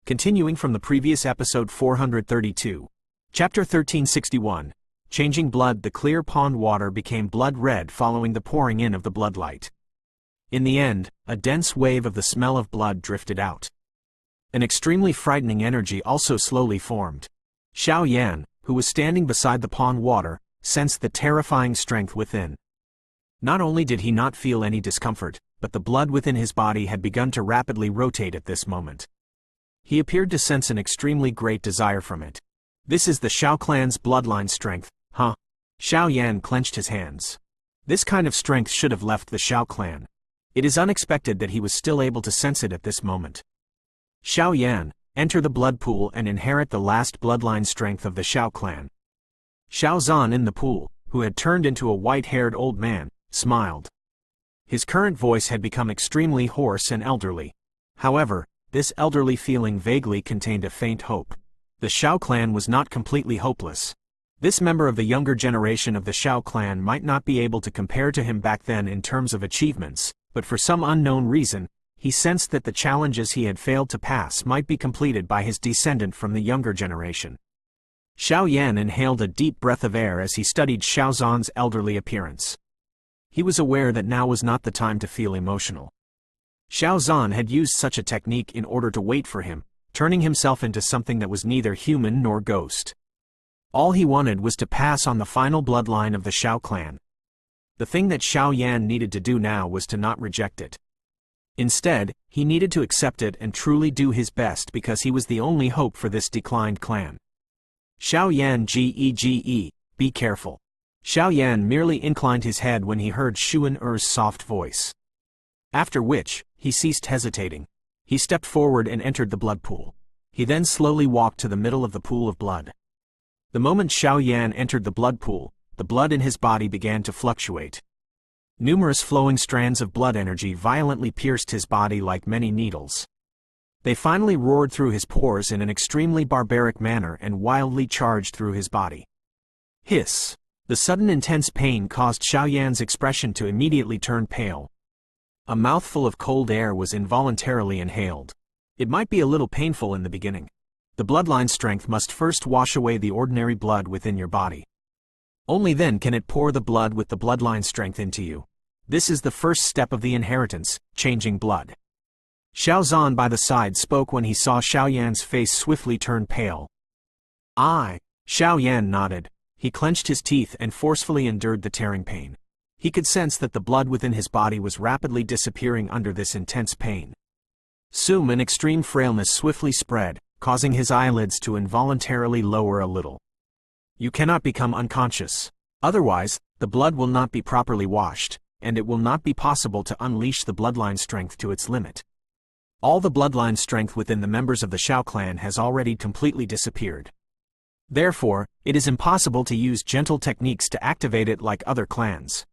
Continuing from the previous episode 432. Chapter 1361. Changing blood. The clear pond water became blood red following the pouring in of the bloodlight. In the end, a dense wave of the smell of blood drifted out. An extremely frightening energy also slowly formed. Xiao Yan, who was standing beside the pond water, sensed the terrifying strength within. Not only did he not feel any discomfort, but the blood within his body had begun to rapidly rotate at this moment. He appeared to sense an extremely great desire from it. This is the Xiao clan's bloodline strength, huh? Xiao Yan clenched his hands. This kind of strength should have left the Xiao clan. It is unexpected that he was still able to sense it at this moment. Xiao Yan, enter the blood pool and inherit the last bloodline strength of the Xiao clan. Xiao Zhan in the pool, who had turned into a white-haired old man, smiled. His current voice had become extremely hoarse and elderly. However, this elderly feeling vaguely contained a faint hope. The Xiao clan was not completely hopeless. This member of the younger generation of the Xiao clan might not be able to compare to him back then in terms of achievements, but for some unknown reason, he sensed that the challenges he had failed to pass might be completed by his descendant from the younger generation. Xiao Yan inhaled a deep breath of air as he studied Xiao Zhan's elderly appearance. He was aware that now was not the time to feel emotional. Xiao Zhan had used such a technique in order to wait for him, turning himself into something that was neither human nor ghost. All he wanted was to pass on the final bloodline of the Xiao clan. The thing that Xiao Yan needed to do now was to not reject it. Instead, he needed to accept it and truly do his best because he was the only hope for this declined clan. Xiao Yan gege, be careful. Xiao Yan merely inclined his head when he heard Xuan Er's soft voice. After which, he ceased hesitating. He stepped forward and entered the blood pool. He then slowly walked to the middle of the pool of blood. The moment Xiao Yan entered the blood pool, the blood in his body began to fluctuate. Numerous flowing strands of blood energy violently pierced his body like many needles. They finally roared through his pores in an extremely barbaric manner and wildly charged through his body. Hiss! The sudden intense pain caused Xiao Yan's expression to immediately turn pale. A mouthful of cold air was involuntarily inhaled. It might be a little painful in the beginning. The bloodline strength must first wash away the ordinary blood within your body. Only then can it pour the blood with the bloodline strength into you. This is the first step of the inheritance, changing blood. Xiao Zhan by the side spoke when he saw Xiao Yan's face swiftly turn pale. Xiao Yan nodded. He clenched his teeth and forcefully endured the tearing pain. He could sense that the blood within his body was rapidly disappearing under this intense pain. Soon an extreme frailness swiftly spread, causing his eyelids to involuntarily lower a little. You cannot become unconscious. Otherwise, the blood will not be properly washed, and it will not be possible to unleash the bloodline strength to its limit. All the bloodline strength within the members of the Xiao clan has already completely disappeared. Therefore, it is impossible to use gentle techniques to activate it like other clans.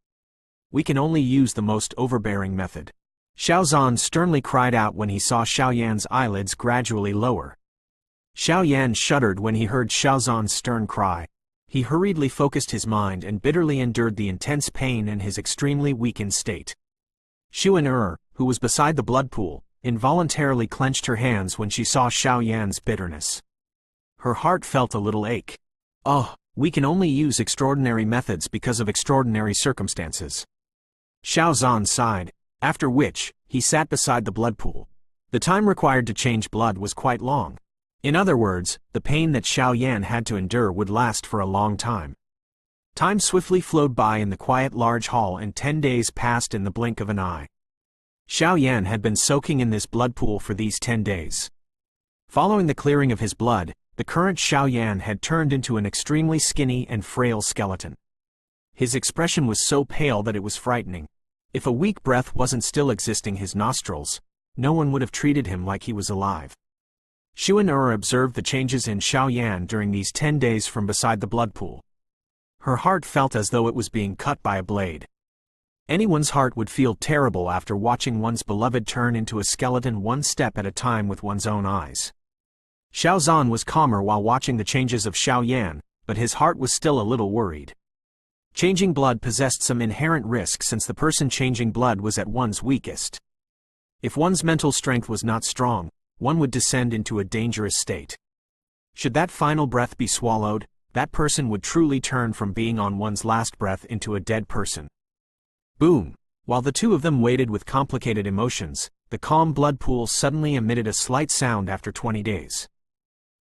We can only use the most overbearing method. Xiao Zhan sternly cried out when he saw Xiao Yan's eyelids gradually lower. Xiao Yan shuddered when he heard Xiao Zhan's stern cry. He hurriedly focused his mind and bitterly endured the intense pain and his extremely weakened state. Xuan Er, who was beside the blood pool, involuntarily clenched her hands when she saw Xiao Yan's bitterness. Her heart felt a little ache. We can only use extraordinary methods because of extraordinary circumstances. Xiao Zhan sighed, after which, he sat beside the blood pool. The time required to change blood was quite long. In other words, the pain that Xiao Yan had to endure would last for a long time. Time swiftly flowed by in the quiet large hall and 10 days passed in the blink of an eye. Xiao Yan had been soaking in this blood pool for these 10 days. Following the clearing of his blood, the current Xiao Yan had turned into an extremely skinny and frail skeleton. His expression was so pale that it was frightening. If a weak breath wasn't still existing his nostrils, no one would have treated him like he was alive. Xuan Er observed the changes in Xiao Yan during these 10 days from beside the blood pool. Her heart felt as though it was being cut by a blade. Anyone's heart would feel terrible after watching one's beloved turn into a skeleton one step at a time with one's own eyes. Xiao Zhan was calmer while watching the changes of Xiao Yan, but his heart was still a little worried. Changing blood possessed some inherent risk since the person changing blood was at one's weakest. If one's mental strength was not strong, one would descend into a dangerous state. Should that final breath be swallowed, that person would truly turn from being on one's last breath into a dead person. Boom! While the two of them waited with complicated emotions, the calm blood pool suddenly emitted a slight sound after 20 days.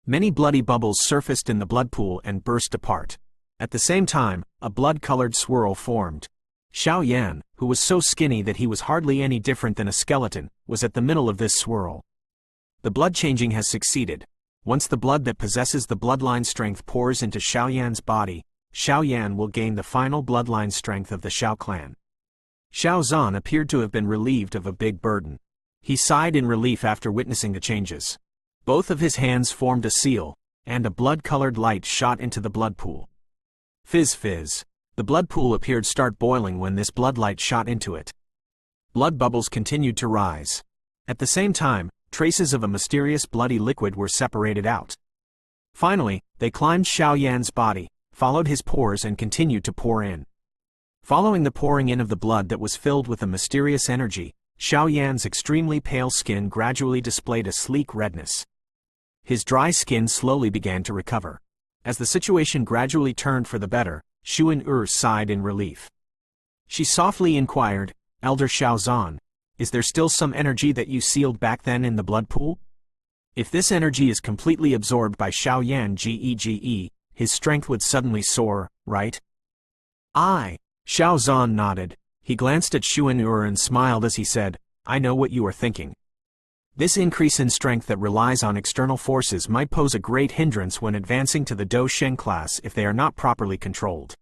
Many bloody bubbles surfaced in the blood pool and burst apart. At the same time, a blood-colored swirl formed. Xiao Yan, who was so skinny that he was hardly any different than a skeleton, was at the middle of this swirl. The blood changing has succeeded. Once the blood that possesses the bloodline strength pours into Xiao Yan's body, Xiao Yan will gain the final bloodline strength of the Xiao clan. Xiao Zhan appeared to have been relieved of a big burden. He sighed in relief after witnessing the changes. Both of his hands formed a seal, and a blood-colored light shot into the blood pool. Fizz fizz. The blood pool appeared to start boiling when this blood light shot into it. Blood bubbles continued to rise. At the same time, traces of a mysterious bloody liquid were separated out. Finally, they climbed Xiao Yan's body, followed his pores and continued to pour in. Following the pouring in of the blood that was filled with a mysterious energy, Xiao Yan's extremely pale skin gradually displayed a sleek redness. His dry skin slowly began to recover. As the situation gradually turned for the better, Xuan sighed in relief. She softly inquired, "Elder Xiao Zhan, is there still some energy that you sealed back then in the blood pool? If this energy is completely absorbed by Xiao Yan Gege, his strength would suddenly soar, right?" "Aye." Xiao Zhan nodded. He glanced at Xuan and smiled as he said, "I know what you are thinking. This increase in strength that relies on external forces might pose a great hindrance when advancing to the Dou Shen class if they are not properly controlled.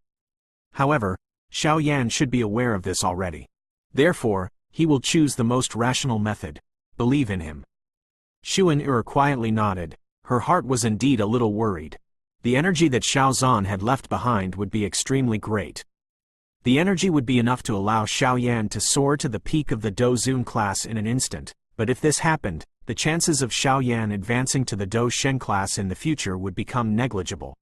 However, Xiao Yan should be aware of this already. Therefore, he will choose the most rational method. Believe in him." Xuan quietly nodded. Her heart was indeed a little worried. The energy that Xiao Zhan had left behind would be extremely great. The energy would be enough to allow Xiao Yan to soar to the peak of the Dou Zun class in an instant, but if this happened, the chances of Xiao Yan advancing to the Dou Shen class in the future would become negligible.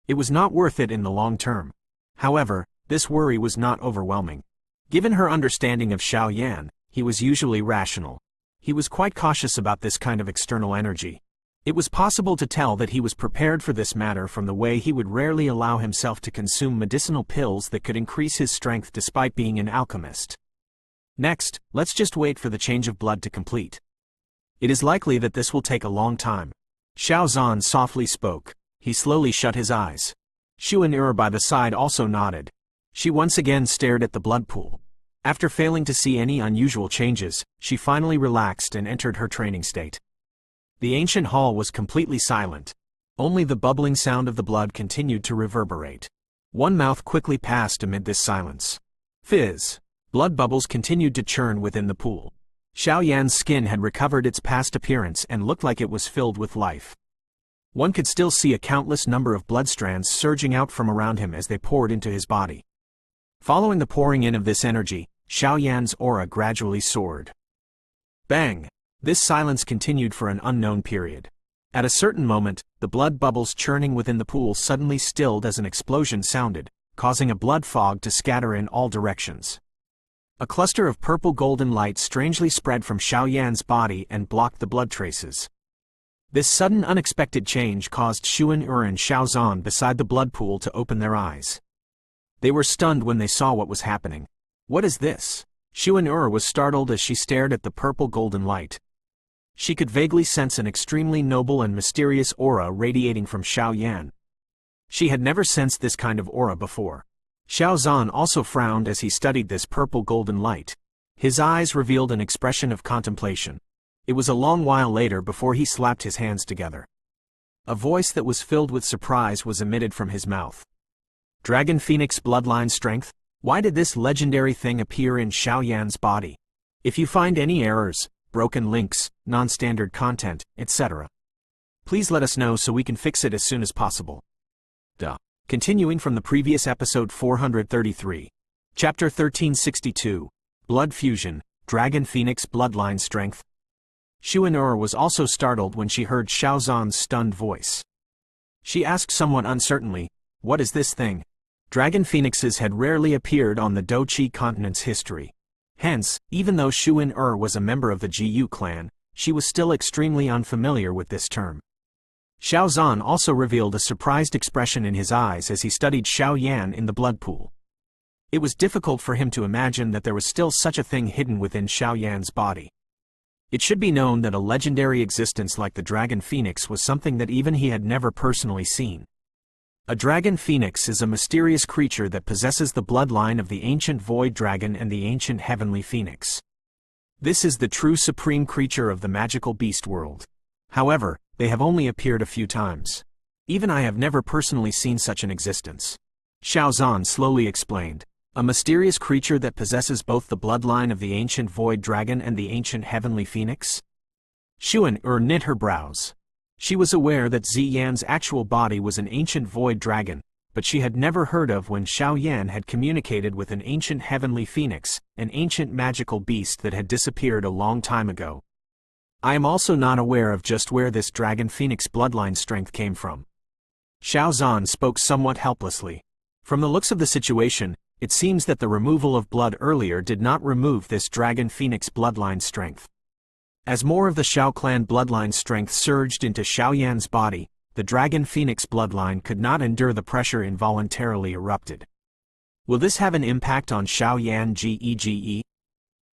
It was not worth it in the long term. However, this worry was not overwhelming. Given her understanding of Xiao Yan, he was usually rational. He was quite cautious about this kind of external energy. It was possible to tell that he was prepared for this matter from the way he would rarely allow himself to consume medicinal pills that could increase his strength despite being an alchemist. Next, let's just wait for the change of blood to complete. It is likely that this will take a long time. Xiao Zhan softly spoke. He slowly shut his eyes. Xuan by the side also nodded. She once again stared at the blood pool. After failing to see any unusual changes, she finally relaxed and entered her training state. The ancient hall was completely silent. Only the bubbling sound of the blood continued to reverberate. One mouth quickly passed amid this silence. Fizz. Blood bubbles continued to churn within the pool. Xiao Yan's skin had recovered its past appearance and looked like it was filled with life. One could still see a countless number of blood strands surging out from around him as they poured into his body. Following the pouring in of this energy, Xiao Yan's aura gradually soared. Bang! This silence continued for an unknown period. At a certain moment, the blood bubbles churning within the pool suddenly stilled as an explosion sounded, causing a blood fog to scatter in all directions. A cluster of purple-golden light strangely spread from Xiao Yan's body and blocked the blood traces. This sudden unexpected change caused Xuan and Xiao Zhan beside the blood pool to open their eyes. They were stunned when they saw what was happening. "What is this?" Xuan was startled as she stared at the purple-golden light. She could vaguely sense an extremely noble and mysterious aura radiating from Xiao Yan. She had never sensed this kind of aura before. Xiao Zhan also frowned as he studied this purple-golden light. His eyes revealed an expression of contemplation. It was a long while later before he slapped his hands together. A voice that was filled with surprise was emitted from his mouth. "Dragon Phoenix bloodline strength? Why did this legendary thing appear in Xiao Yan's body? If you find any errors, broken links, non-standard content, etc., please let us know so we can fix it as soon as possible." Continuing from the previous episode 433. Chapter 1362. Blood Fusion, Dragon Phoenix Bloodline Strength. Xuan was also startled when she heard Xiao Zhan's stunned voice. She asked somewhat uncertainly, "What is this thing?" Dragon phoenixes had rarely appeared on the Douqi continent's history. Hence, even though Xuan was a member of the Jiyu clan, she was still extremely unfamiliar with this term. Xiao Zhan also revealed a surprised expression in his eyes as he studied Xiao Yan in the blood pool. It was difficult for him to imagine that there was still such a thing hidden within Xiao Yan's body. It should be known that a legendary existence like the dragon phoenix was something that even he had never personally seen. A dragon phoenix is a mysterious creature that possesses the bloodline of the ancient void dragon and the ancient heavenly phoenix. This is the true supreme creature of the magical beast world. However, they have only appeared a few times. Even I have never personally seen such an existence. Xiao Zhan slowly explained. A mysterious creature that possesses both the bloodline of the ancient void dragon and the ancient heavenly phoenix? Xuan knit her brows. She was aware that Zi Yan's actual body was an ancient void dragon, but she had never heard of when Xiao Yan had communicated with an ancient heavenly phoenix, an ancient magical beast that had disappeared a long time ago. I am also not aware of just where this dragon phoenix bloodline strength came from. Xiao Zhan spoke somewhat helplessly. From the looks of the situation, it seems that the removal of blood earlier did not remove this dragon phoenix bloodline strength. As more of the Xiao clan bloodline strength surged into Xiao Yan's body, the dragon phoenix bloodline could not endure the pressure involuntarily erupted. Will this have an impact on Xiao Yan Gege?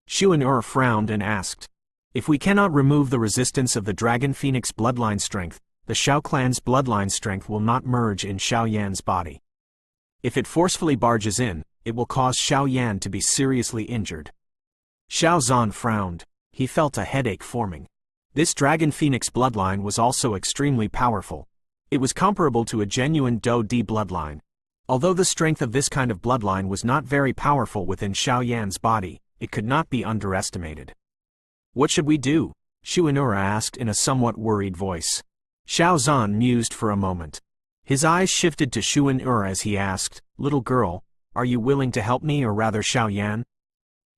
Xuan frowned and asked. If we cannot remove the resistance of the dragon phoenix bloodline strength, the Xiao clan's bloodline strength will not merge in Xiao Yan's body. If it forcefully barges in, it will cause Xiao Yan to be seriously injured. Xiao Zhan frowned. He felt a headache forming. This dragon phoenix bloodline was also extremely powerful. It was comparable to a genuine Do Di bloodline. Although the strength of this kind of bloodline was not very powerful within Xiao Yan's body, it could not be underestimated. What should we do? Xuan asked in a somewhat worried voice. Xiao Zhan mused for a moment. His eyes shifted to Xuan as he asked, "Little girl, are you willing to help me or rather Xiao Yan?"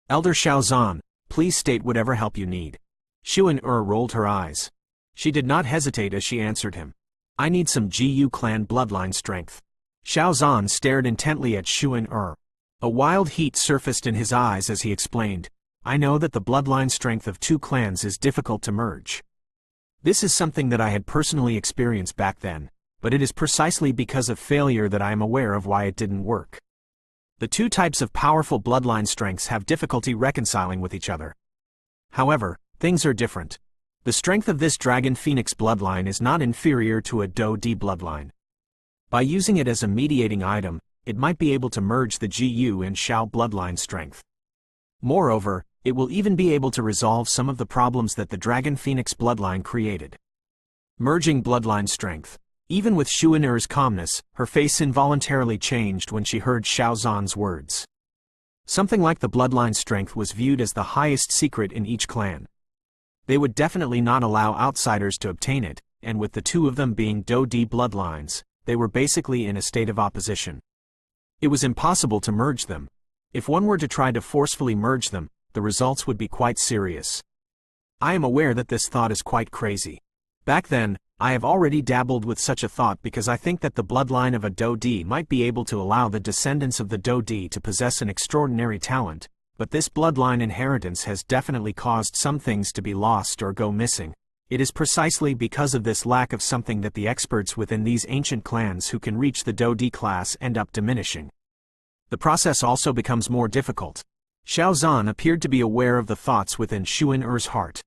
Elder Xiao Zhan, please state whatever help you need. Xuan rolled her eyes. She did not hesitate as she answered him. I need some Gu clan bloodline strength. Xiao Zhan stared intently at Xuan A wild heat surfaced in his eyes as he explained, I know that the bloodline strength of two clans is difficult to merge. This is something that I had personally experienced back then, but it is precisely because of failure that I am aware of why it didn't work. The two types of powerful bloodline strengths have difficulty reconciling with each other. However, things are different. The strength of this dragon phoenix bloodline is not inferior to a Do Di bloodline. By using it as a mediating item, it might be able to merge the Gu and Xiao bloodline strength. Moreover, it will even be able to resolve some of the problems that the dragon phoenix bloodline created. Merging bloodline strength. Even with Xuan calmness, her face involuntarily changed when she heard Xiao Zhan's words. Something like the bloodline strength was viewed as the highest secret in each clan. They would definitely not allow outsiders to obtain it, and with the two of them being Do Di bloodlines, they were basically in a state of opposition. It was impossible to merge them. If one were to try to forcefully merge them, the results would be quite serious. I am aware that this thought is quite crazy. Back then, I have already dabbled with such a thought because I think that the bloodline of a Do Di might be able to allow the descendants of the Do Di to possess an extraordinary talent, but this bloodline inheritance has definitely caused some things to be lost or go missing. It is precisely because of this lack of something that the experts within these ancient clans who can reach the Do Di class end up diminishing. The process also becomes more difficult. Xiao Zhan appeared to be aware of the thoughts within Xuan heart.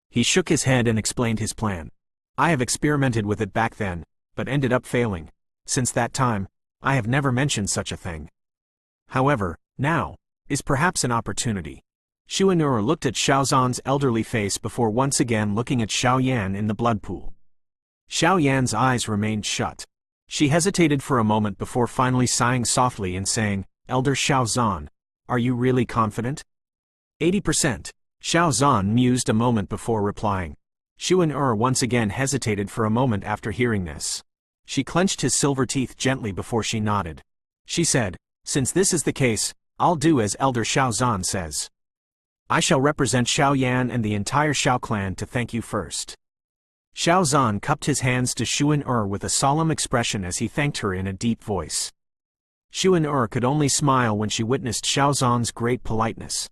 He shook his head and explained his plan. I have experimented with it back then, but ended up failing. Since that time, I have never mentioned such a thing. However, now is perhaps an opportunity. Xuan looked at Xiao Zhan's elderly face before once again looking at Xiao Yan in the blood pool. Xiao Yan's eyes remained shut. She hesitated for a moment before finally sighing softly and saying, Elder Xiao Zhan, are you really confident? 80%. Xiao Zhan mused a moment before replying. Xuan once again hesitated for a moment after hearing this. She clenched his silver teeth gently before she nodded. She said, since this is the case, I'll do as Elder Xiao Zhan says. I shall represent Xiao Yan and the entire Xiao clan to thank you first. Xiao Zhan cupped his hands to Xuan with a solemn expression as he thanked her in a deep voice. Xuan could only smile when she witnessed Xiao Zhan's great politeness.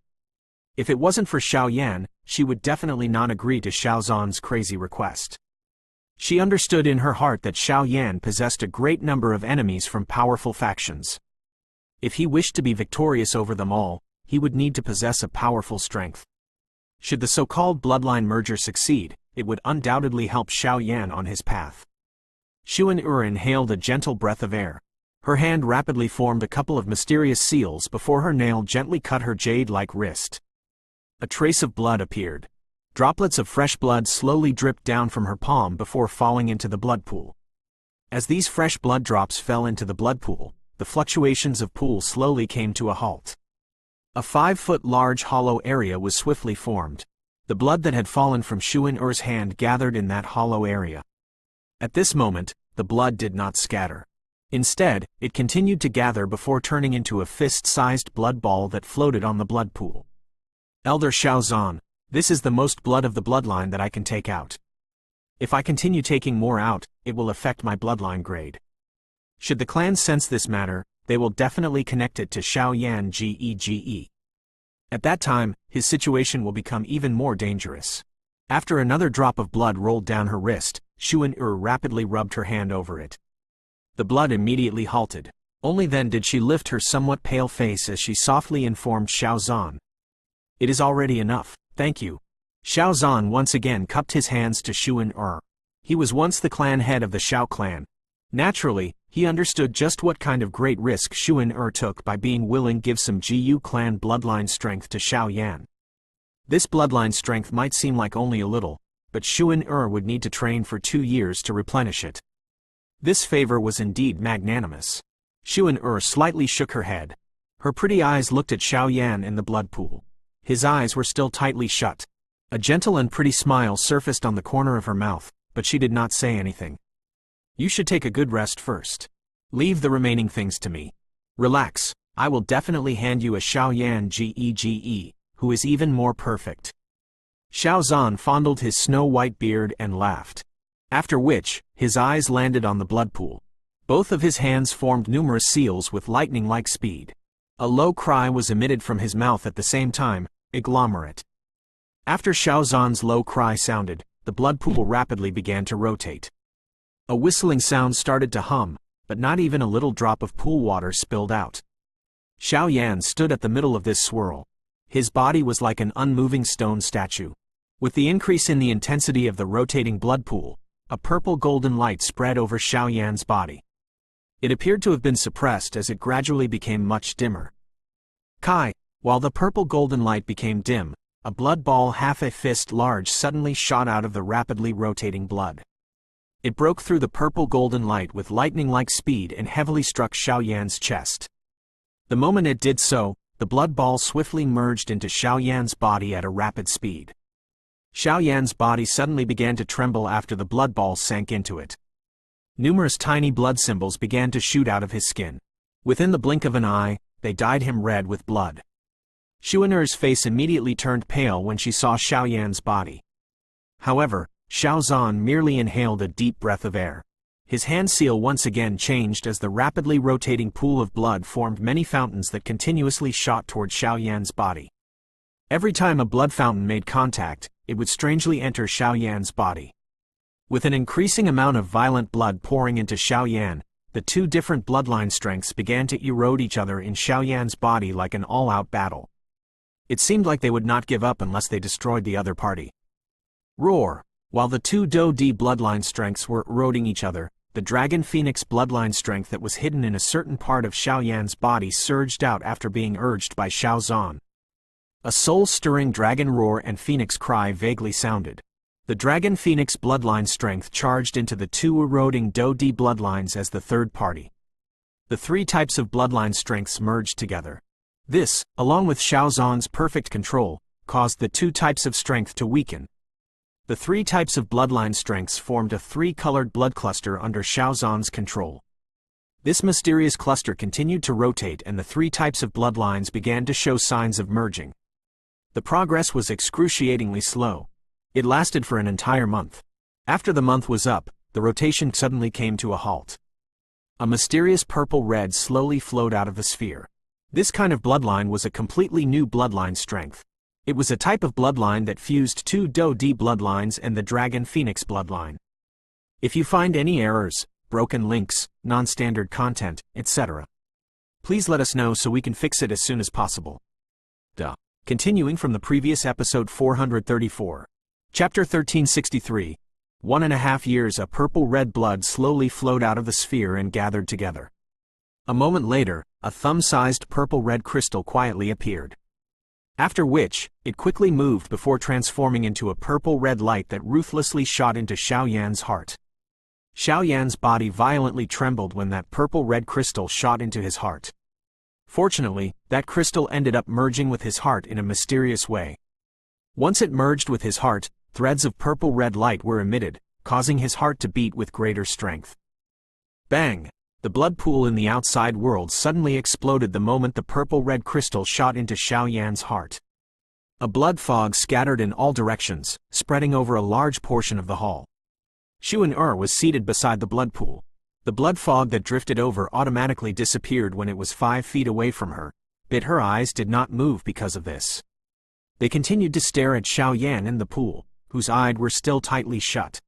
If it wasn't for Xiao Yan, she would definitely not agree to Xiao Zhan's crazy request. She understood in her heart that Xiao Yan possessed a great number of enemies from powerful factions. If he wished to be victorious over them all, he would need to possess a powerful strength. Should the so-called bloodline merger succeed, it would undoubtedly help Xiao Yan on his path. Xuan inhaled a gentle breath of air. Her hand rapidly formed a couple of mysterious seals before her nail gently cut her jade-like wrist. A trace of blood appeared. Droplets of fresh blood slowly dripped down from her palm before falling into the blood pool. As these fresh blood drops fell into the blood pool, the fluctuations of pool slowly came to a halt. A 5-foot large hollow area was swiftly formed. The blood that had fallen from Xuan hand gathered in that hollow area. At this moment, the blood did not scatter. Instead, it continued to gather before turning into a fist-sized blood ball that floated on the blood pool. Elder Xiao Zhan, this is the most blood of the bloodline that I can take out. If I continue taking more out, it will affect my bloodline grade. Should the clan sense this matter, they will definitely connect it to Xiao Yan Gege. At that time, his situation will become even more dangerous. After another drop of blood rolled down her wrist, Xuan rapidly rubbed her hand over it. The blood immediately halted. Only then did she lift her somewhat pale face as she softly informed Xiao Zhan. It is already enough, thank you. Xiao Zhan once again cupped his hands to Xuan. He was once the clan head of the Xiao clan. Naturally, he understood just what kind of great risk Xuan took by being willing to give some Gu clan bloodline strength to Xiao Yan. This bloodline strength might seem like only a little, but Xuan would need to train for 2 years to replenish it. This favor was indeed magnanimous. Xuan slightly shook her head. Her pretty eyes looked at Xiao Yan in the blood pool. His eyes were still tightly shut. A gentle and pretty smile surfaced on the corner of her mouth, but she did not say anything. You should take a good rest first. Leave the remaining things to me. Relax, I will definitely hand you a Xiao Yan Gege, who is even more perfect. Xiao Zhan fondled his snow-white beard and laughed. After which, his eyes landed on the blood pool. Both of his hands formed numerous seals with lightning-like speed. A low cry was emitted from his mouth at the same time, agglomerate. After Xiao Zhan's low cry sounded, the blood pool rapidly began to rotate. A whistling sound started to hum, but not even a little drop of pool water spilled out. Xiao Yan stood at the middle of this swirl. His body was like an unmoving stone statue. With the increase in the intensity of the rotating blood pool, a purple golden light spread over Xiao Yan's body. It appeared to have been suppressed as it gradually became much dimmer. While the purple golden light became dim, a blood ball half a fist large suddenly shot out of the rapidly rotating blood. It broke through the purple golden light with lightning-like speed and heavily struck Xiao Yan's chest. The moment it did so, the blood ball swiftly merged into Xiao Yan's body at a rapid speed. Xiao Yan's body suddenly began to tremble after the blood ball sank into it. Numerous tiny blood symbols began to shoot out of his skin. Within the blink of an eye, they dyed him red with blood. Xuan face immediately turned pale when she saw Xiao Yan's body. However, Xiao Zhan merely inhaled a deep breath of air. His hand seal once again changed as the rapidly rotating pool of blood formed many fountains that continuously shot toward Xiao Yan's body. Every time a blood fountain made contact, it would strangely enter Xiao Yan's body. With an increasing amount of violent blood pouring into Xiao Yan, the two different bloodline strengths began to erode each other in Xiao Yan's body like an all-out battle. It seemed like they would not give up unless they destroyed the other party. Roar! While the two Do-D bloodline strengths were eroding each other, the Dragon Phoenix bloodline strength that was hidden in a certain part of Xiao Yan's body surged out after being urged by Xiao Zhan. A soul-stirring dragon roar and phoenix cry vaguely sounded. The Dragon Phoenix bloodline strength charged into the two eroding Do-D bloodlines as the third party. The 3 types of bloodline strengths merged together. This, along with Xiao Zhan's perfect control, caused the 2 types of strength to weaken. The 3 types of bloodline strengths formed a 3-colored blood cluster under Xiao Zhan's control. This mysterious cluster continued to rotate and the 3 types of bloodlines began to show signs of merging. The progress was excruciatingly slow. It lasted for an entire month. After the month was up, the rotation suddenly came to a halt. A mysterious purple red slowly flowed out of the sphere. This kind of bloodline was a completely new bloodline strength. It was a type of bloodline that fused two Do-D bloodlines and the Dragon Phoenix bloodline. If you find any errors, broken links, non-standard content, etc., please let us know so we can fix it as soon as possible. Continuing from the previous episode 434. Chapter 1363. 1.5 years. A purple-red blood slowly flowed out of the sphere and gathered together. A moment later, a thumb-sized purple-red crystal quietly appeared. After which, it quickly moved before transforming into a purple-red light that ruthlessly shot into Xiao Yan's heart. Xiao Yan's body violently trembled when that purple-red crystal shot into his heart. Fortunately, that crystal ended up merging with his heart in a mysterious way. Once it merged with his heart, threads of purple-red light were emitted, causing his heart to beat with greater strength. Bang! The blood pool in the outside world suddenly exploded the moment the purple-red crystal shot into Xiao Yan's heart. A blood fog scattered in all directions, spreading over a large portion of the hall. Xuan was seated beside the blood pool. The blood fog that drifted over automatically disappeared when it was 5 feet away from her, but her eyes did not move because of this. They continued to stare at Xiao Yan in the pool, whose eyes were still tightly shut.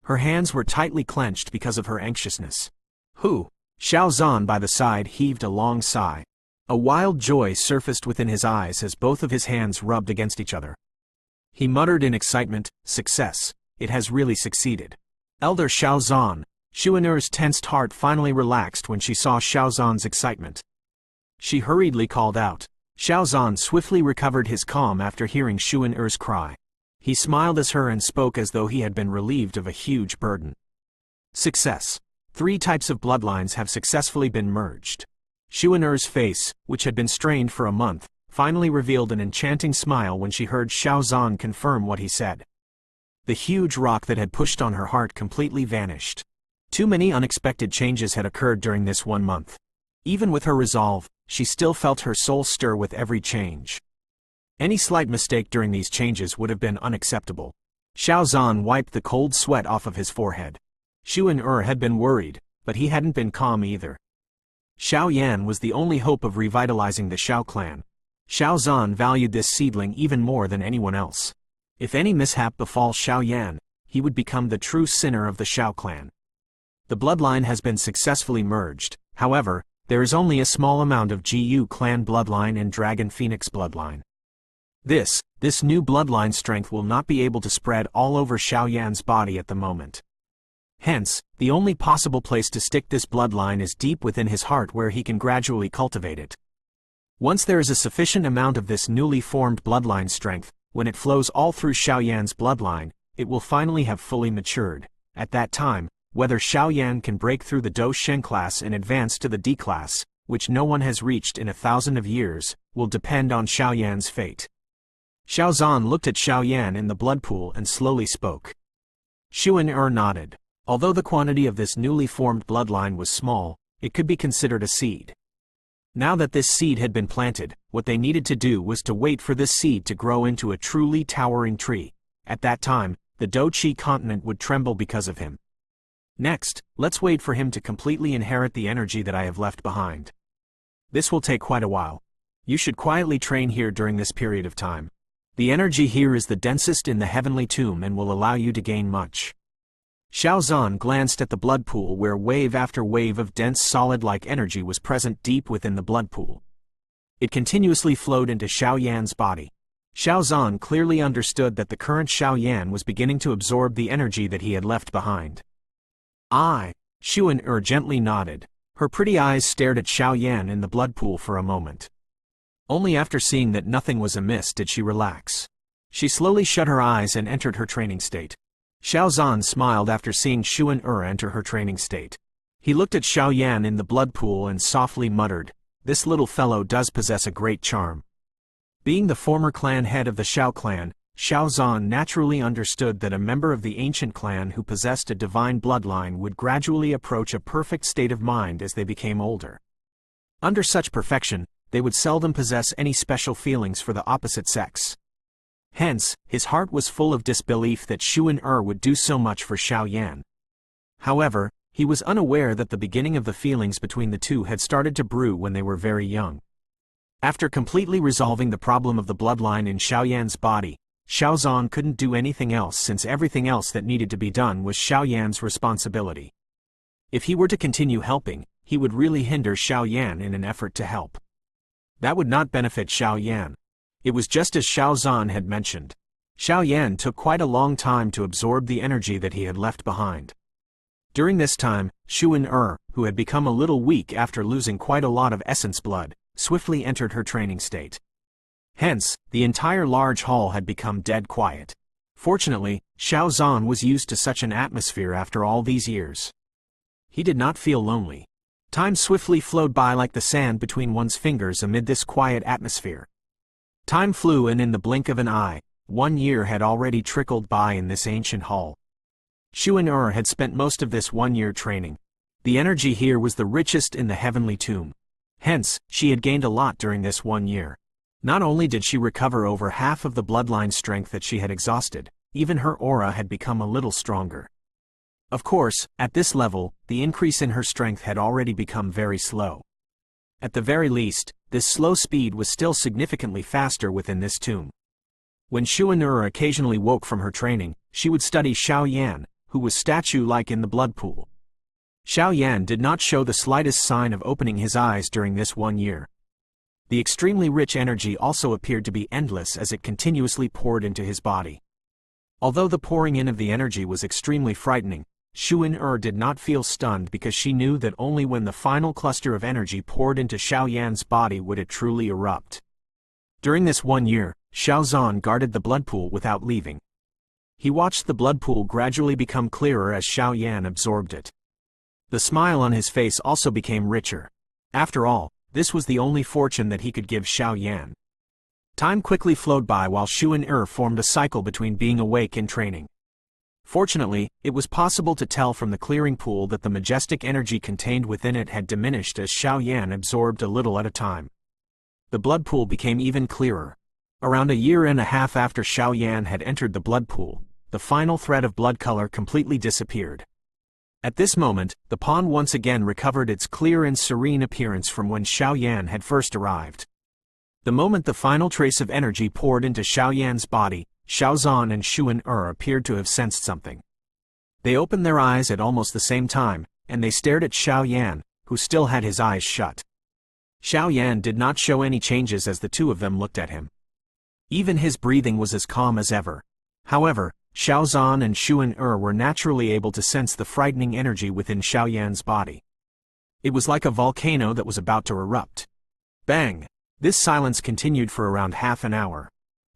Her hands were tightly clenched because of her anxiousness. Xiao Zhan by the side heaved a long sigh. A wild joy surfaced within his eyes as both of his hands rubbed against each other. He muttered in excitement, "Success, it has really succeeded." Elder Xiao Zhan. Xuan'er's tensed heart finally relaxed when she saw Xiao Zhan's excitement. She hurriedly called out. Xiao Zhan swiftly recovered his calm after hearing Xuan'er's cry. He smiled as her and spoke as though he had been relieved of a huge burden. Success. 3 types of bloodlines have successfully been merged. Xuan'er's face, which had been strained for a month, finally revealed an enchanting smile when she heard Xiao Zhan confirm what he said. The huge rock that had pushed on her heart completely vanished. Too many unexpected changes had occurred during this 1 month. Even with her resolve, she still felt her soul stir with every change. Any slight mistake during these changes would have been unacceptable. Xiao Zhan wiped the cold sweat off of his forehead. Xuan had been worried, but he hadn't been calm either. Xiao Yan was the only hope of revitalizing the Xiao clan. Xiao Zhan valued this seedling even more than anyone else. If any mishap befalls Xiao Yan, he would become the true sinner of the Xiao clan. The bloodline has been successfully merged. However, there is only a small amount of Gu clan bloodline and Dragon Phoenix bloodline. This new bloodline strength will not be able to spread all over Xiao Yan's body at the moment. Hence, the only possible place to stick this bloodline is deep within his heart where he can gradually cultivate it. Once there is a sufficient amount of this newly formed bloodline strength, when it flows all through Xiao Yan's bloodline, it will finally have fully matured. At that time, whether Xiao Yan can break through the Do Shen class and advance to the D class, which no one has reached in 1,000 of years, will depend on Xiao Yan's fate. Xiao Zhan looked at Xiao Yan in the blood pool and slowly spoke. Xuan nodded. Although the quantity of this newly formed bloodline was small, it could be considered a seed. Now that this seed had been planted, what they needed to do was to wait for this seed to grow into a truly towering tree. At that time, the Do Qi continent would tremble because of him. Next, let's wait for him to completely inherit the energy that I have left behind. This will take quite a while. You should quietly train here during this period of time. The energy here is the densest in the heavenly tomb and will allow you to gain much. Xiao Zhan glanced at the blood pool where wave after wave of dense solid-like energy was present deep within the blood pool. It continuously flowed into Xiao Yan's body. Xiao Zhan clearly understood that the current Xiao Yan was beginning to absorb the energy that he had left behind. Xuan gently nodded. Her pretty eyes stared at Xiao Yan in the blood pool for a moment. Only after seeing that nothing was amiss did she relax. She slowly shut her eyes and entered her training state. Xiao Zhan smiled after seeing Xuan enter her training state. He looked at Xiao Yan in the blood pool and softly muttered, "This little fellow does possess a great charm." Being the former clan head of the Xiao clan, Xiao Zhan naturally understood that a member of the ancient clan who possessed a divine bloodline would gradually approach a perfect state of mind as they became older. Under such perfection, they would seldom possess any special feelings for the opposite sex. Hence, his heart was full of disbelief that Xuan would do so much for Xiao Yan. However, he was unaware that the beginning of the feelings between the two had started to brew when they were very young. After completely resolving the problem of the bloodline in Xiaoyan's body, Xiao Zhan couldn't do anything else since everything else that needed to be done was Xiaoyan's responsibility. If he were to continue helping, he would really hinder Xiaoyan in an effort to help. That would not benefit Xiaoyan. It was just as Xiao Zhan had mentioned. Xiaoyan took quite a long time to absorb the energy that he had left behind. During this time, Xuan who had become a little weak after losing quite a lot of essence blood, swiftly entered her training state. Hence, the entire large hall had become dead quiet. Fortunately, Xiao Zhan was used to such an atmosphere after all these years. He did not feel lonely. Time swiftly flowed by like the sand between one's fingers amid this quiet atmosphere. Time flew, and in the blink of an eye, 1 year had already trickled by in this ancient hall. Xuan had spent most of this 1 year training. The energy here was the richest in the heavenly tomb. Hence, she had gained a lot during this 1 year. Not only did she recover over half of the bloodline strength that she had exhausted, even her aura had become a little stronger. Of course, at this level, the increase in her strength had already become very slow. At the very least, this slow speed was still significantly faster within this tomb. When Xuan occasionally woke from her training, she would study Xiaoyan, who was statue-like in the blood pool. Xiaoyan did not show the slightest sign of opening his eyes during this 1 year. The extremely rich energy also appeared to be endless as it continuously poured into his body. Although the pouring in of the energy was extremely frightening, Xuan did not feel stunned because she knew that only when the final cluster of energy poured into Xiaoyan's body would it truly erupt. During this 1 year, Xiao Zhan guarded the blood pool without leaving. He watched the blood pool gradually become clearer as Xiaoyan absorbed it. The smile on his face also became richer. After all, this was the only fortune that he could give Xiaoyan. Time quickly flowed by while Xuan formed a cycle between being awake and training. Fortunately, it was possible to tell from the clearing pool that the majestic energy contained within it had diminished as Xiaoyan absorbed a little at a time. The blood pool became even clearer. Around 1.5 years after Xiaoyan had entered the blood pool, the final thread of blood color completely disappeared. At this moment, the pond once again recovered its clear and serene appearance from when Xiaoyan had first arrived. The moment the final trace of energy poured into Xiaoyan's body, Xiao Zhan and Xuan appeared to have sensed something. They opened their eyes at almost the same time, and they stared at Xiaoyan, who still had his eyes shut. Xiaoyan did not show any changes as the two of them looked at him. Even his breathing was as calm as ever. However, Xiao Zhan and Xuan were naturally able to sense the frightening energy within Xiaoyan's body. It was like a volcano that was about to erupt. Bang! This silence continued for around half an hour.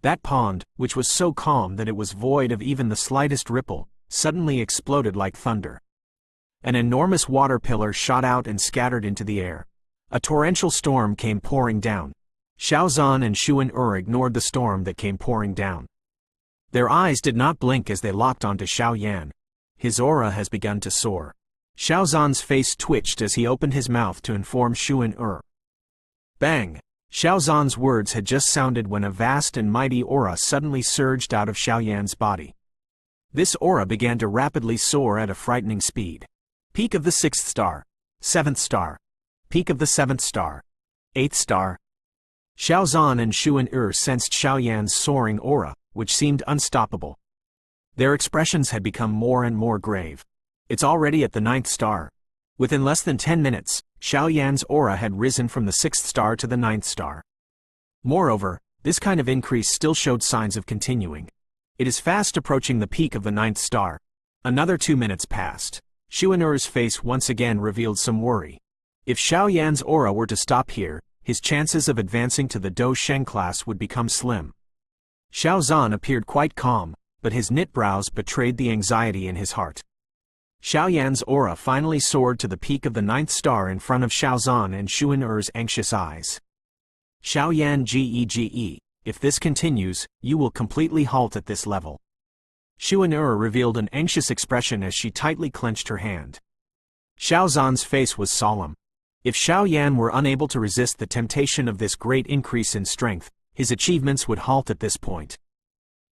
That pond, which was so calm that it was void of even the slightest ripple, suddenly exploded like thunder. An enormous water pillar shot out and scattered into the air. A torrential storm came pouring down. Xiao Zhan and Xuan ignored the storm that came pouring down. Their eyes did not blink as they locked onto Xiaoyan. His aura has begun to soar. Xiao Zhan's face twitched as he opened his mouth to inform Xuan. Bang! Xiao Zhan's words had just sounded when a vast and mighty aura suddenly surged out of Xiaoyan's body. This aura began to rapidly soar at a frightening speed. Peak of the 6th star. 7th star. Peak of the 7th star. 8th star. Xiao Zhan and Xuan sensed Xiaoyan's soaring aura, which seemed unstoppable. Their expressions had become more and more grave. It's already at the 9th star. Within less than 10 minutes, Xiaoyan's aura had risen from the 6th star to the 9th star. Moreover, this kind of increase still showed signs of continuing. It is fast approaching the peak of the 9th star. Another 2 minutes passed. Xuan face once again revealed some worry. If Xiaoyan's aura were to stop here, his chances of advancing to the Dou Sheng class would become slim. Xiao Zhan appeared quite calm, but his knit brows betrayed the anxiety in his heart. Xiaoyan's aura finally soared to the peak of the 9th star in front of Xiao Zhan and Xuan anxious eyes. Xiaoyan Gege, if this continues, you will completely halt at this level. Xuan revealed an anxious expression as she tightly clenched her hand. Xiao Zhan's face was solemn. If Xiaoyan were unable to resist the temptation of this great increase in strength, his achievements would halt at this point.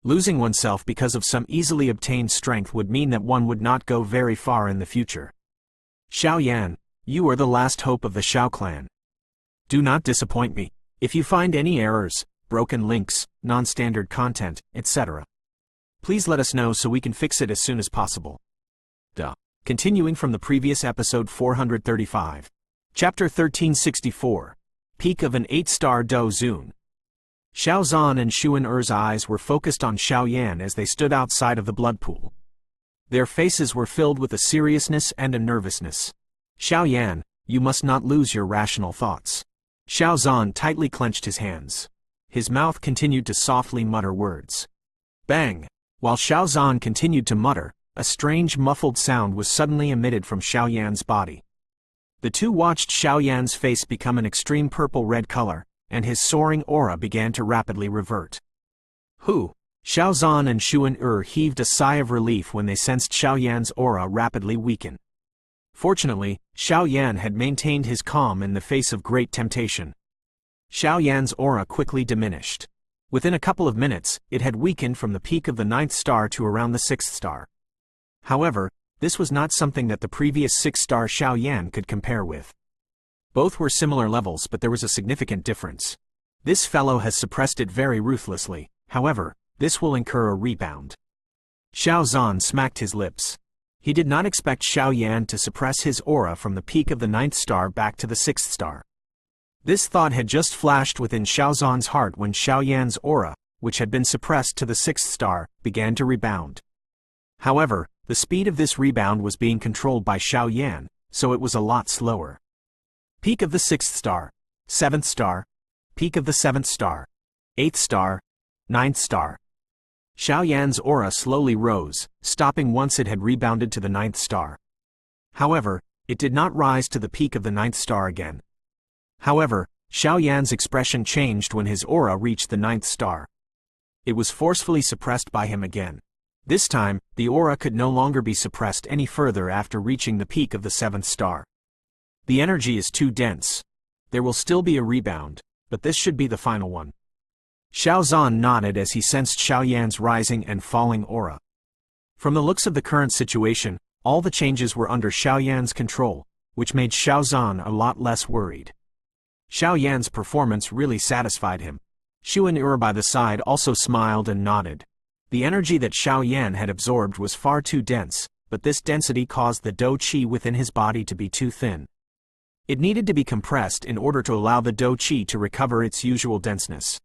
Losing oneself because of some easily obtained strength would mean that one would not go very far in the future. Xiaoyan, you are the last hope of the Xiao clan. Do not disappoint me. If you find any errors, broken links, non-standard content, etc., please let us know so we can fix it as soon as possible. Continuing from the previous episode 435. Chapter 1364. Peak of an 8-star Do Zun. Xiao Zhan and Xuan Er's eyes were focused on Xiao Yan as they stood outside of the blood pool. Their faces were filled with a seriousness and a nervousness. Xiao Yan, you must not lose your rational thoughts. Xiao Zhan tightly clenched his hands. His mouth continued to softly mutter words. Bang! While Xiao Zhan continued to mutter, a strange muffled sound was suddenly emitted from Xiao Yan's body. The two watched Xiao Yan's face become an extreme purple-red color, and his soaring aura began to rapidly revert. Xiao Zhan and Xuan Er heaved a sigh of relief when they sensed Xiao Yan's aura rapidly weaken. Fortunately, Xiao Yan had maintained his calm in the face of great temptation. Xiao Yan's aura quickly diminished. Within a couple of minutes, it had weakened from the peak of the 9th star to around the 6th star. However, this was not something that the previous 6-star Xiao Yan could compare with. Both were similar levels, but there was a significant difference. This fellow has suppressed it very ruthlessly, however, this will incur a rebound. Xiao Zhan smacked his lips. He did not expect Xiao Yan to suppress his aura from the peak of the 9th star back to the 6th star. This thought had just flashed within Xiao Zhan's heart when Xiao Yan's aura, which had been suppressed to the 6th star, began to rebound. However, the speed of this rebound was being controlled by Xiao Yan, so it was a lot slower. Peak of the 6th star, 7th star, peak of the 7th star, 8th star, 9th star. Xiao Yan's aura slowly rose, stopping once it had rebounded to the 9th star. However, it did not rise to the peak of the 9th star again. However, Xiao Yan's expression changed when his aura reached the 9th star. It was forcefully suppressed by him again. This time, the aura could no longer be suppressed any further after reaching the peak of the 7th star. The energy is too dense. There will still be a rebound, but this should be the final one. Xiao Zhan nodded as he sensed Xiao Yan's rising and falling aura. From the looks of the current situation, all the changes were under Xiao Yan's control, which made Xiao Zhan a lot less worried. Xiao Yan's performance really satisfied him. Xuan Er by the side also smiled and nodded. The energy that Xiao Yan had absorbed was far too dense, but this density caused the Do Qi within his body to be too thin. It needed to be compressed in order to allow the Do Qi to recover its usual denseness.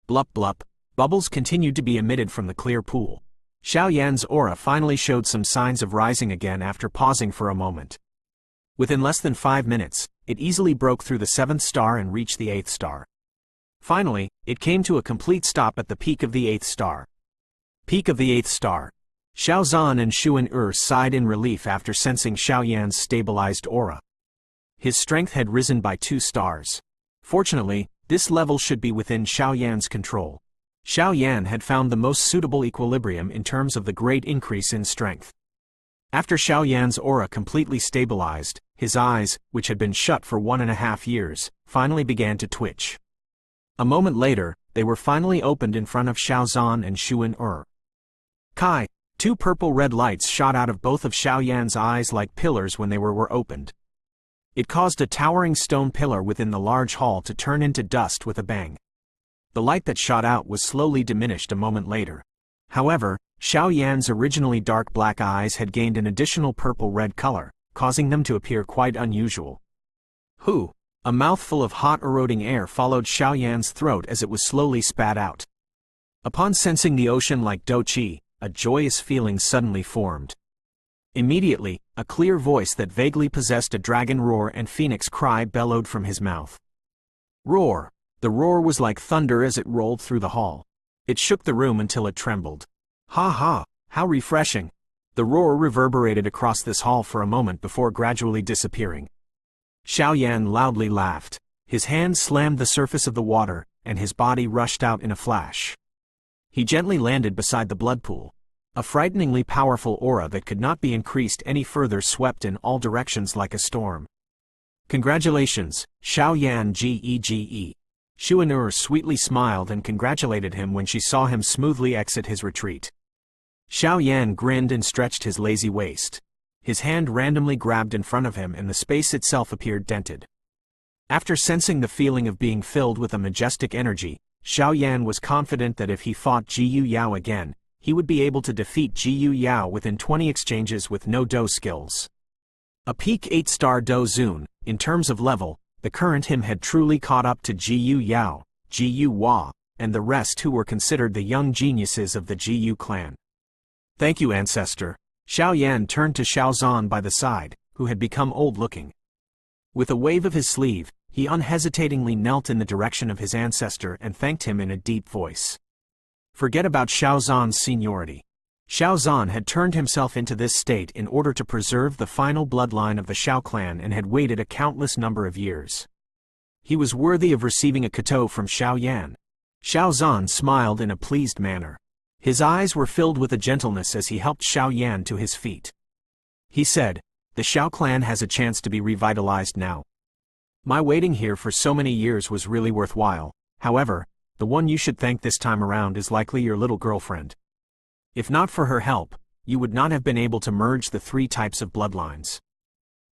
Blup blup, bubbles continued to be emitted from the clear pool. Xiao Yan's aura finally showed some signs of rising again after pausing for a moment. Within less than 5 minutes, it easily broke through the 7th star and reached the 8th star. Finally, it came to a complete stop at the peak of the 8th star. Peak of the 8th star. Xiao Zhan and Xuan Er sighed in relief after sensing Xiao Yan's stabilized aura. His strength had risen by 2 stars. Fortunately, this level should be within Xiao Yan's control. Xiao Yan had found the most suitable equilibrium in terms of the great increase in strength. After Xiao Yan's aura completely stabilized, his eyes, which had been shut for 1.5 years, finally began to twitch. A moment later, they were finally opened in front of Xiao Zhan and Xuan Er. Kai, 2 purple-red lights shot out of both of Xiao Yan's eyes like pillars when they were opened. It caused a towering stone pillar within the large hall to turn into dust with a bang. The light that shot out was slowly diminished a moment later. However, Xiao Yan's originally dark black eyes had gained an additional purple-red color, causing them to appear quite unusual. A mouthful of hot eroding air followed Xiao Yan's throat as it was slowly spat out. Upon sensing the ocean-like Do Qi, a joyous feeling suddenly formed. Immediately, a clear voice that vaguely possessed a dragon roar and phoenix cry bellowed from his mouth. Roar! The roar was like thunder as it rolled through the hall. It shook the room until it trembled. Ha ha! How refreshing! The roar reverberated across this hall for a moment before gradually disappearing. Xiao Yan loudly laughed. His hand slammed the surface of the water, and his body rushed out in a flash. He gently landed beside the blood pool. A frighteningly powerful aura that could not be increased any further swept in all directions like a storm. Congratulations, Xiao Yan Gege. Xuan Er sweetly smiled and congratulated him when she saw him smoothly exit his retreat. Xiao Yan grinned and stretched his lazy waist. His hand randomly grabbed in front of him and the space itself appeared dented. After sensing the feeling of being filled with a majestic energy, Xiao Yan was confident that if he fought Jiyu Yao again, he would be able to defeat Jiyu Yao within 20 exchanges with no Do skills. A peak 8-star Do Zun, in terms of level, the current him had truly caught up to Jiyu Yao, Jiyu Hua, and the rest who were considered the young geniuses of the Jiyu clan. Thank you, ancestor. Xiao Yan turned to Xiao Zhan by the side, who had become old-looking. With a wave of his sleeve, he unhesitatingly knelt in the direction of his ancestor and thanked him in a deep voice. Forget about Xiao Zhan's seniority. Xiao Zhan had turned himself into this state in order to preserve the final bloodline of the Xiao clan and had waited a countless number of years. He was worthy of receiving a cadeau from Xiao Yan. Xiao Zhan smiled in a pleased manner. His eyes were filled with a gentleness as he helped Xiao Yan to his feet. He said, "The Xiao clan has a chance to be revitalized now. My waiting here for so many years was really worthwhile. However, the one you should thank this time around is likely your little girlfriend. If not for her help, you would not have been able to merge the 3 types of bloodlines."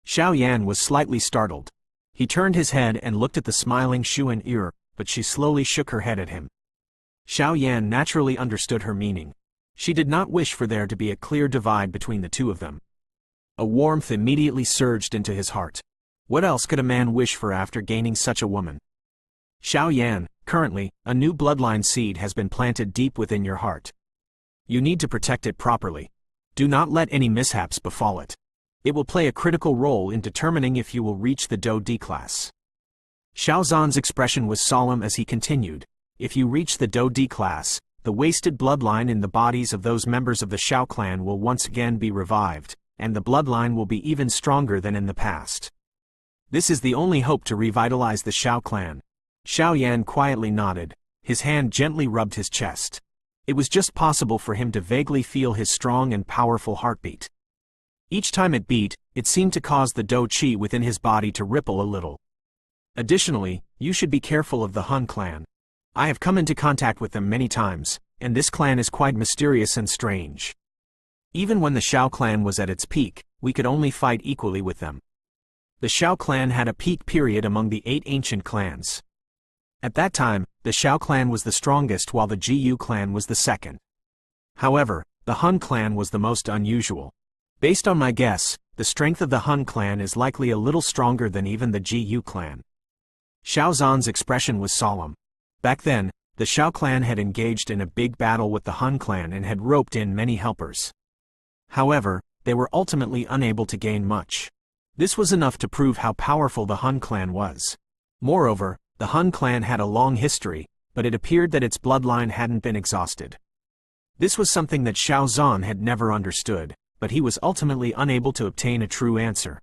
Xiao Yan was slightly startled. He turned his head and looked at the smiling Xuan Er, but she slowly shook her head at him. Xiao Yan naturally understood her meaning. She did not wish for there to be a clear divide between the two of them. A warmth immediately surged into his heart. What else could a man wish for after gaining such a woman? Xiao Yan, currently, a new bloodline seed has been planted deep within your heart. You need to protect it properly. Do not let any mishaps befall it. It will play a critical role in determining if you will reach the Do D class. Xiao Zhan's expression was solemn as he continued, if you reach the Do D class, the wasted bloodline in the bodies of those members of the Xiao clan will once again be revived, and the bloodline will be even stronger than in the past. This is the only hope to revitalize the Xiao clan. Xiao Yan quietly nodded. His hand gently rubbed his chest. It was just possible for him to vaguely feel his strong and powerful heartbeat. Each time it beat, it seemed to cause the Do Qi within his body to ripple a little. Additionally, you should be careful of the Han clan. I have come into contact with them many times, and this clan is quite mysterious and strange. Even when the Xiao clan was at its peak, we could only fight equally with them. The Xiao clan had a peak period among the 8 ancient clans. At that time, the Xiao clan was the strongest while the Jiyu clan was the second. However, the Han clan was the most unusual. Based on my guess, the strength of the Han clan is likely a little stronger than even the Jiyu clan. Xiao Zhan's expression was solemn. Back then, the Xiao clan had engaged in a big battle with the Han clan and had roped in many helpers. However, they were ultimately unable to gain much. This was enough to prove how powerful the Han clan was. Moreover, the Han clan had a long history, but it appeared that its bloodline hadn't been exhausted. This was something that Xiao Zhan had never understood, but he was ultimately unable to obtain a true answer.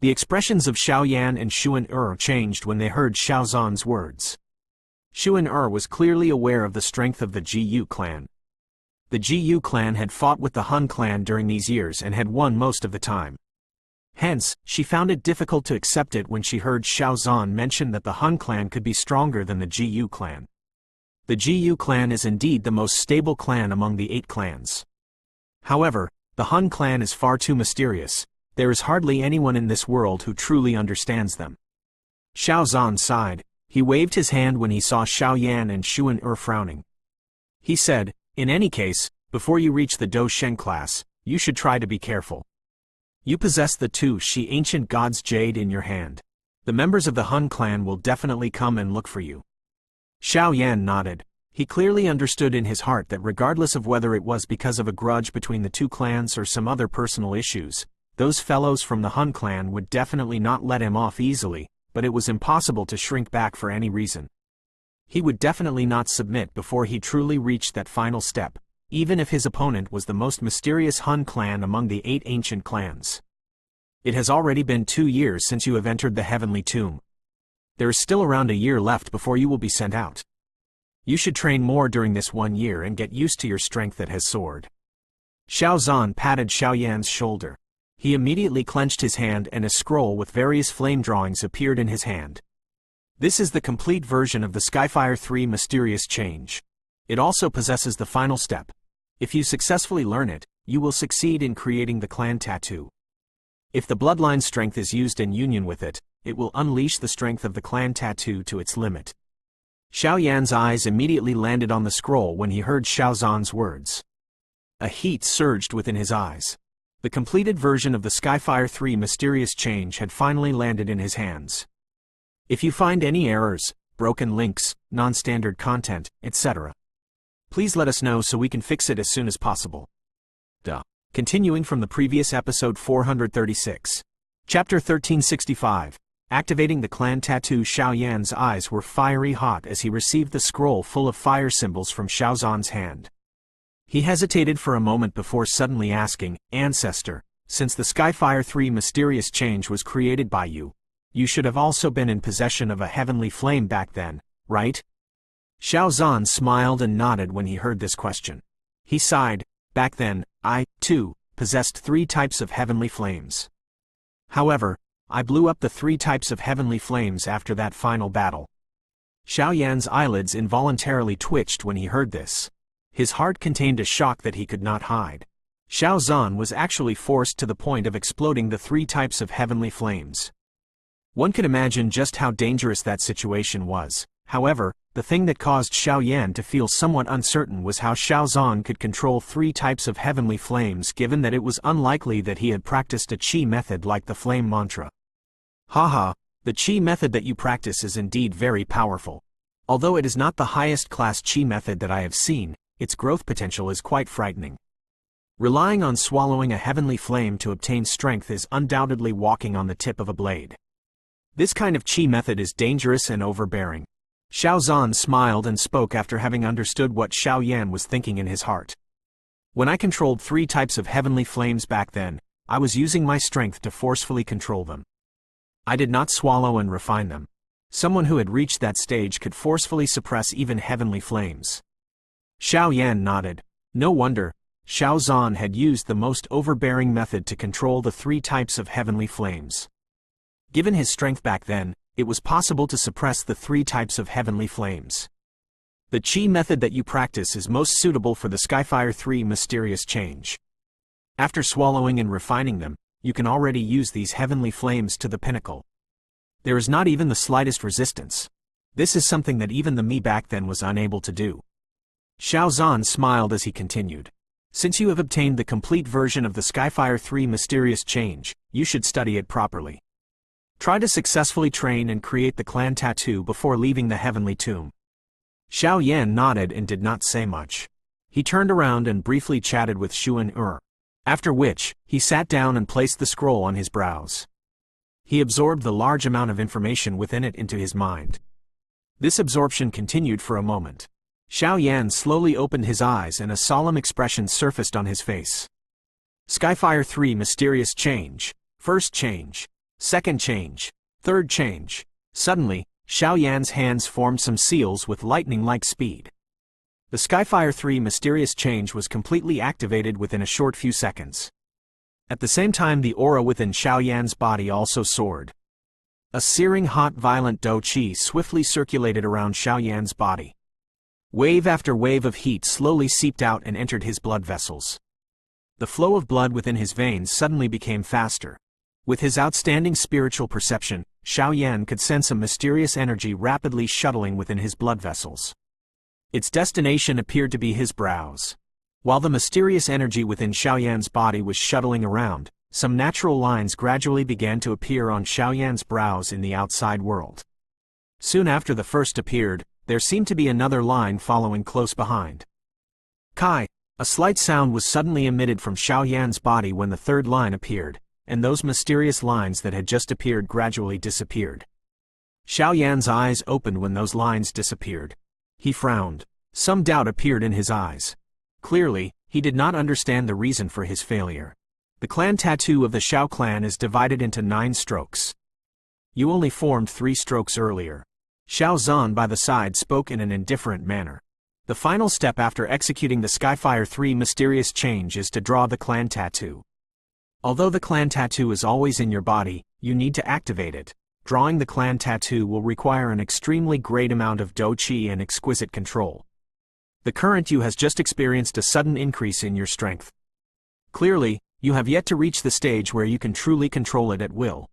The expressions of Xiao Yan and Xuan Er changed when they heard Xiao Zhan's words. Xuan Er was clearly aware of the strength of the Jiyu clan. The Jiyu clan had fought with the Han clan during these years and had won most of the time. Hence, she found it difficult to accept it when she heard Xiao Zhan mention that the Han clan could be stronger than the Jiyu clan. The Jiyu clan is indeed the most stable clan among the 8 clans. However, the Han clan is far too mysterious. There is hardly anyone in this world who truly understands them. Xiao Zhan sighed. He waved his hand when he saw Xiao Yan and Xuan Er frowning. He said, in any case, before you reach the Do Shen class, you should try to be careful. You possess the 2 Shi ancient gods jade in your hand. The members of the Han clan will definitely come and look for you. Xiao Yan nodded. He clearly understood in his heart that regardless of whether it was because of a grudge between the 2 clans or some other personal issues, those fellows from the Han clan would definitely not let him off easily, but it was impossible to shrink back for any reason. He would definitely not submit before he truly reached that final step, even if his opponent was the most mysterious Han clan among the 8 ancient clans. It has already been 2 years since you have entered the heavenly tomb. There is still around a year left before you will be sent out. You should train more during this 1 year and get used to your strength that has soared. Xiao Zhan patted Xiao Yan's shoulder. He immediately clenched his hand and a scroll with various flame drawings appeared in his hand. This is the complete version of the Skyfire 3 mysterious change. It also possesses the final step. If you successfully learn it, you will succeed in creating the clan tattoo. If the bloodline strength is used in union with it, it will unleash the strength of the clan tattoo to its limit. Xiao Yan's eyes immediately landed on the scroll when he heard Xiao Zhan's words. A heat surged within his eyes. The completed version of the Skyfire 3 mysterious change had finally landed in his hands. If you find any errors, broken links, non-standard content, etc., please let us know so we can fix it as soon as possible. Continuing from the previous episode 436. Chapter 1365. Activating the clan tattoo. Xiao Yan's eyes were fiery hot as he received the scroll full of fire symbols from Xiao Zhan's hand. He hesitated for a moment before suddenly asking, "Ancestor, since the Skyfire 3 mysterious change was created by you, you should have also been in possession of a heavenly flame back then, right?" Xiao Zhan smiled and nodded when he heard this question. He sighed. Back then, I, too, possessed 3 types of heavenly flames. However, I blew up the 3 types of heavenly flames after that final battle. Xiao Yan's eyelids involuntarily twitched when he heard this. His heart contained a shock that he could not hide. Xiao Zhan was actually forced to the point of exploding the 3 types of heavenly flames. One could imagine just how dangerous that situation was. However, the thing that caused Xiao Yan to feel somewhat uncertain was how Xiao Zhan could control 3 types of heavenly flames, given that it was unlikely that he had practiced a qi method like the flame mantra. Haha, the qi method that you practice is indeed very powerful. Although it is not the highest class qi method that I have seen, its growth potential is quite frightening. Relying on swallowing a heavenly flame to obtain strength is undoubtedly walking on the tip of a blade. This kind of qi method is dangerous and overbearing. Xiao Zhan smiled and spoke after having understood what Xiao Yan was thinking in his heart. When I controlled 3 types of heavenly flames back then, I was using my strength to forcefully control them. I did not swallow and refine them. Someone who had reached that stage could forcefully suppress even heavenly flames. Xiao Yan nodded. No wonder, Xiao Zhan had used the most overbearing method to control the 3 types of heavenly flames. Given his strength back then, it was possible to suppress the 3 types of heavenly flames. The qi method that you practice is most suitable for the Skyfire 3 mysterious change. After swallowing and refining them, you can already use these heavenly flames to the pinnacle. There is not even the slightest resistance. This is something that even the me back then was unable to do. Xiao Zhan smiled as he continued. Since you have obtained the complete version of the Skyfire 3 mysterious change, you should study it properly. Try to successfully train and create the clan tattoo before leaving the heavenly tomb. Xiao Yan nodded and did not say much. He turned around and briefly chatted with Xuan Er. After which, he sat down and placed the scroll on his brows. He absorbed the large amount of information within it into his mind. This absorption continued for a moment. Xiao Yan slowly opened his eyes and a solemn expression surfaced on his face. Skyfire 3 mysterious change. First change. Second change. Third change. Suddenly, Xiao Yan's hands formed some seals with lightning-like speed. The Skyfire 3 mysterious change was completely activated within a short few seconds. At the same time, the aura within Xiao Yan's body also soared. A searing hot violent dou qi swiftly circulated around Xiao Yan's body. Wave after wave of heat slowly seeped out and entered his blood vessels. The flow of blood within his veins suddenly became faster. With his outstanding spiritual perception, Xiao Yan could sense a mysterious energy rapidly shuttling within his blood vessels. Its destination appeared to be his brows. While the mysterious energy within Xiao Yan's body was shuttling around, some natural lines gradually began to appear on Xiao Yan's brows in the outside world. Soon after the first appeared, there seemed to be another line following close behind. Kai! A slight sound was suddenly emitted from Xiao Yan's body when the third line appeared, and those mysterious lines that had just appeared gradually disappeared. Xiao Yan's eyes opened when those lines disappeared. He frowned. Some doubt appeared in his eyes. Clearly, he did not understand the reason for his failure. The clan tattoo of the Xiao clan is divided into 9 strokes. You only formed 3 strokes earlier. Xiao Zhan by the side spoke in an indifferent manner. The final step after executing the Skyfire 3 mysterious change is to draw the clan tattoo. Although the clan tattoo is always in your body, you need to activate it. Drawing the clan tattoo will require an extremely great amount of dou qi and exquisite control. The current you has just experienced a sudden increase in your strength. Clearly, you have yet to reach the stage where you can truly control it at will.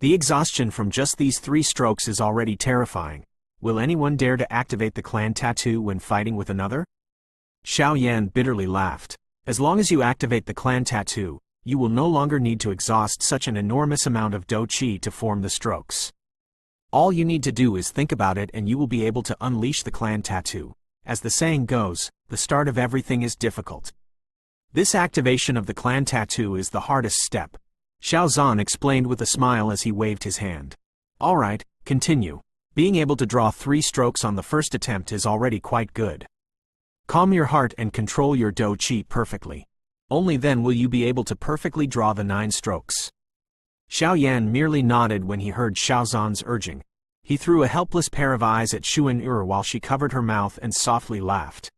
The exhaustion from just these 3 strokes is already terrifying. Will anyone dare to activate the clan tattoo when fighting with another? Xiao Yan bitterly laughed. As long as you activate the clan tattoo, you will no longer need to exhaust such an enormous amount of Do Qi to form the strokes. All you need to do is think about it and you will be able to unleash the clan tattoo. As the saying goes, the start of everything is difficult. This activation of the clan tattoo is the hardest step. Xiao Zhan explained with a smile as he waved his hand. Alright, continue. Being able to draw 3 strokes on the first attempt is already quite good. Calm your heart and control your Do Qi perfectly. Only then will you be able to perfectly draw the 9 strokes. Xiao Yan merely nodded when he heard Xiao Zhan's urging. He threw a helpless pair of eyes at Xuan Er while she covered her mouth and softly laughed.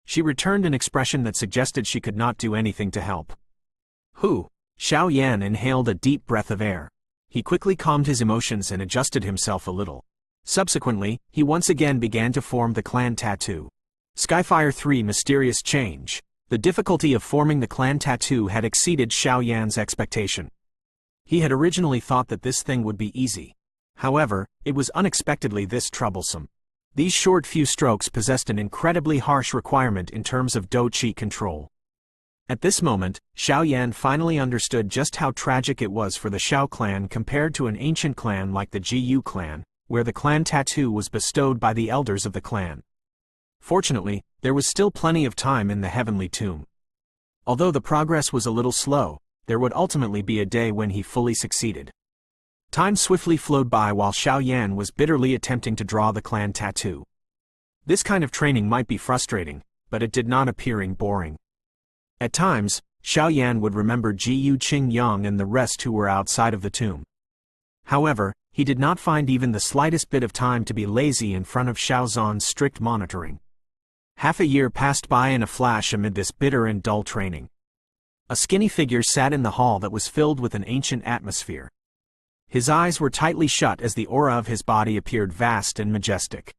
She returned an expression that suggested she could not do anything to help. Hu! Xiao Yan inhaled a deep breath of air. He quickly calmed his emotions and adjusted himself a little. Subsequently, he once again began to form the clan tattoo. Skyfire 3 Mysterious Change. The difficulty of forming the clan tattoo had exceeded Xiao Yan's expectation. He had originally thought that this thing would be easy. However, it was unexpectedly this troublesome. These short few strokes possessed an incredibly harsh requirement in terms of Do Qi control. At this moment, Xiao Yan finally understood just how tragic it was for the Xiao clan compared to an ancient clan like the Jiyu clan, where the clan tattoo was bestowed by the elders of the clan. Fortunately, there was still plenty of time in the heavenly tomb. Although the progress was a little slow, there would ultimately be a day when he fully succeeded. Time swiftly flowed by while Xiao Yan was bitterly attempting to draw the clan tattoo. This kind of training might be frustrating, but it did not appear boring. At times, Xiao Yan would remember Jiyu Qingyang and the rest who were outside of the tomb. However, he did not find even the slightest bit of time to be lazy in front of Xiao Zhan's strict monitoring. Half a year passed by in a flash amid this bitter and dull training. A skinny figure sat in the hall that was filled with an ancient atmosphere. His eyes were tightly shut as the aura of his body appeared vast and majestic.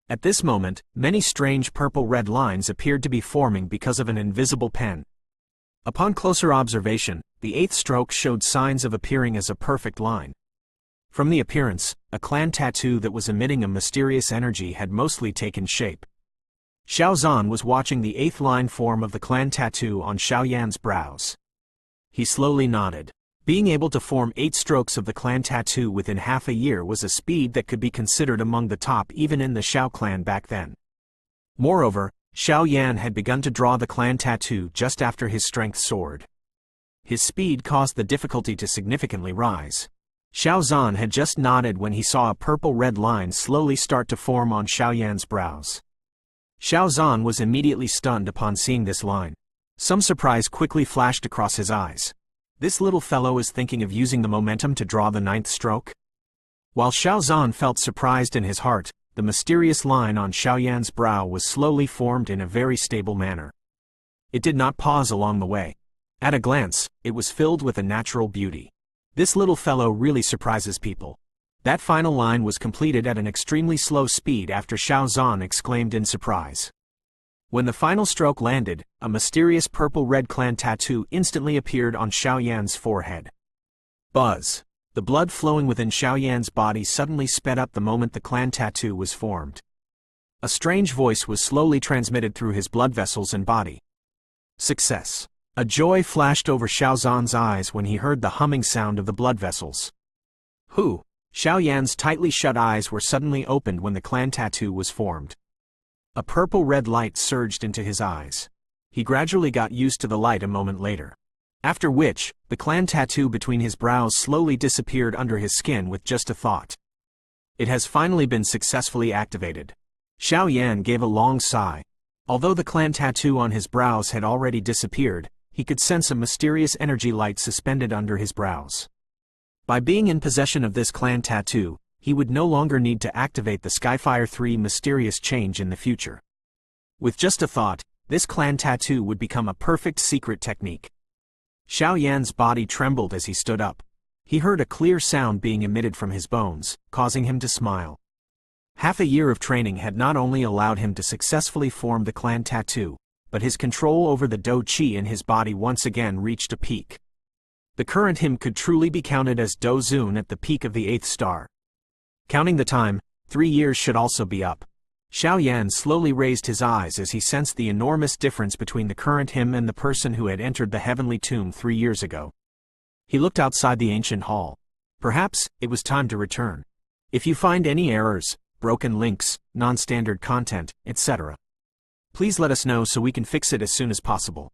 At this moment, many strange purple-red lines appeared to be forming because of an invisible pen. Upon closer observation, the 8th stroke showed signs of appearing as a perfect line. From the appearance, a clan tattoo that was emitting a mysterious energy had mostly taken shape. Xiao Zhan was watching the 8th line form of the clan tattoo on Xiao Yan's brows. He slowly nodded. Being able to form 8 strokes of the clan tattoo within half a year was a speed that could be considered among the top even in the Xiao clan back then. Moreover, Xiao Yan had begun to draw the clan tattoo just after his strength soared. His speed caused the difficulty to significantly rise. Xiao Zhan had just nodded when he saw a purple-red line slowly start to form on Xiao Yan's brows. Xiao Zhan was immediately stunned upon seeing this line. Some surprise quickly flashed across his eyes. This little fellow is thinking of using the momentum to draw the 9th stroke? While Xiao Zhan felt surprised in his heart, the mysterious line on Xiao Yan's brow was slowly formed in a very stable manner. It did not pause along the way. At a glance, it was filled with a natural beauty. This little fellow really surprises people. That final line was completed at an extremely slow speed after Xiao Zhan exclaimed in surprise. When the final stroke landed, a mysterious purple-red clan tattoo instantly appeared on Xiao Yan's forehead. Buzz! The blood flowing within Xiao Yan's body suddenly sped up the moment the clan tattoo was formed. A strange voice was slowly transmitted through his blood vessels and body. Success! A joy flashed over Xiao Zhan's eyes when he heard the humming sound of the blood vessels. Hu! Xiao Yan's tightly shut eyes were suddenly opened when the clan tattoo was formed. A purple-red light surged into his eyes. He gradually got used to the light a moment later. After which, the clan tattoo between his brows slowly disappeared under his skin with just a thought. It has finally been successfully activated. Xiao Yan gave a long sigh. Although the clan tattoo on his brows had already disappeared, he could sense a mysterious energy light suspended under his brows. By being in possession of this clan tattoo, he would no longer need to activate the Skyfire 3 mysterious change in the future. With just a thought, this clan tattoo would become a perfect secret technique. Xiao Yan's body trembled as he stood up. He heard a clear sound being emitted from his bones, causing him to smile. Half a year of training had not only allowed him to successfully form the clan tattoo, but his control over the Do Qi in his body once again reached a peak. The current him could truly be counted as Do Zun at the peak of the 8th star. Counting the time, 3 years should also be up. Xiao Yan slowly raised his eyes as he sensed the enormous difference between the current him and the person who had entered the heavenly tomb 3 years ago. He looked outside the ancient hall. Perhaps it was time to return. If you find any errors, broken links, non-standard content, etc., please let us know so we can fix it as soon as possible.